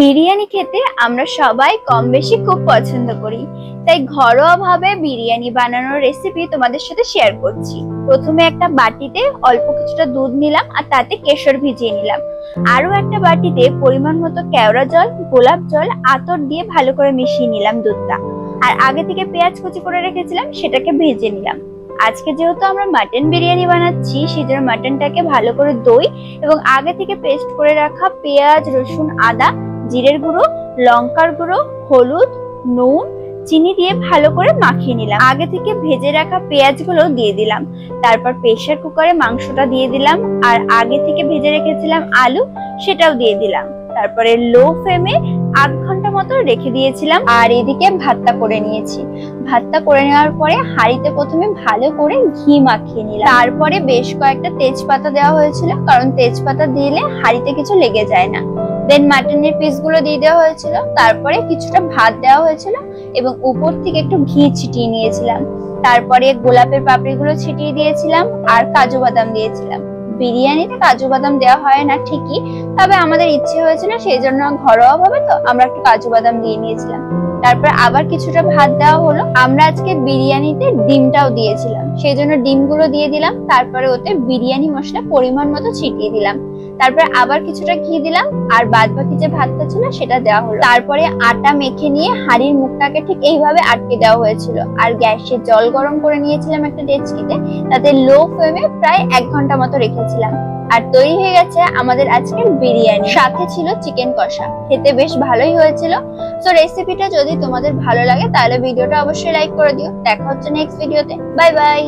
বিরিয়ানি খেতে আমরা সবাই কম বেশি খুব পছন্দ করি, তাই ঘরোয়া ভাবে বিরিয়ানি বানানোর রেসিপি তোমাদের সাথে শেয়ার করছি। প্রথমে একটা বাটিতে অল্প কিছুটা দুধ নিলাম আর তাতে কেশর ভিজিয়ে নিলাম। আরো একটা বাটিতে পরিমাণ মতো কেওড়া জল, গোলাপ জল, আতর দিয়ে ভালো করে মিশিয়ে নিলাম দুধটা। আর আগে থেকে পেঁয়াজ কুচি করে রেখেছিলাম সেটাকে ভেজে নিলাম। আজকে যেহেতু আমরা মাটন বিরিয়ানি বানাচ্ছি, সেজন্য মাটনটাকে ভালো করে দই এবং আগে থেকে পেস্ট করে রাখা পেঁয়াজ, রসুন, আদা, জিরের গুঁড়ো, লঙ্কার গুঁড়ো, হলুদ, নুন, চিনি দিয়ে ভালো করে মাখিয়ে নিলাম। আগে থেকে ভেজে রাখা পেঁয়াজগুলো দিয়ে দিলাম। তারপর প্রেসার কুকারে মাংসটা দিয়ে দিলাম আর আগে থেকে ভেজে রেখেছিলাম আলু, সেটাও দিয়ে দিলাম। তারপরে লো ফ্লেমে আধ ঘন্টা মতো রেখে দিয়েছিলাম। আর এদিকে ভাতটা করে নিয়েছি। ভাতটা করে নেওয়ার পরে হাঁড়িতে প্রথমে ভালো করে ঘি মাখিয়ে নিলাম। তারপরে বেশ কয়েকটা তেজপাতা দেওয়া হয়েছিল, কারণ তেজপাতা দিলে হাঁড়িতে কিছু লেগে যায় না। দেন মাটনের পিসগুলো দিয়ে দেওয়া হয়েছিল। তারপরে কিছুটা ভাত দেওয়া হয়েছিল এবং উপর থেকে একটু ঘি ছিটিয়ে নিয়েছিলাম। তারপরে গোলাপের পাপড়িগুলো ছিটিয়ে দিয়েছিলাম আর কাজু বাদাম দিয়েছিলাম। বিরিয়ানিতে কাজু বাদাম দেওয়া হয় না ঠিকই, তবে আমাদের ইচ্ছে হয়েছিল, সেই জন্য ঘরোয়া ভাবে তো আমরা একটু কাজু বাদাম দিয়ে নিয়েছিলাম। তারপর আবার কিছুটা ভাত দেওয়া হলো। আমরা আজকে বিরিয়ানিতে ডিমটাও দিয়েছিলাম, সেই জন্য ডিমগুলো দিয়ে দিলাম। তারপরে ওতে বিরিয়ানি মশলা পরিমাণ মতো ছিটিয়ে দিলাম। তারপরে আবার কিছুটা ঘি দিলাম আর বাদ বাকি যে ভাতটা ছিল সেটা দেওয়া হলো। তারপরে আটা মেখে নিয়ে হাঁড়ির মুখটাকে ঠিক এইভাবে আটকে দেওয়া হয়েছিল। আর গ্যাসে জল গরম করে নিয়েছিলাম একটা ডেচকিতে, তাতে লো ফ্লেমে প্রায় 1 ঘন্টা মতো রেখেছিলাম। আর তৈরি হয়ে গেছে আমাদের আজকের বিরিয়ানি। সাথে ছিল চিকেন কষা, খেতে বেশ ভালোই হয়েছিল। সো রেসিপিটা যদি তোমাদের ভালো লাগে তাহলে ভিডিওটা অবশ্যই লাইক করে দিও। দেখা হচ্ছে নেক্সট ভিডিওতে। Bye bye.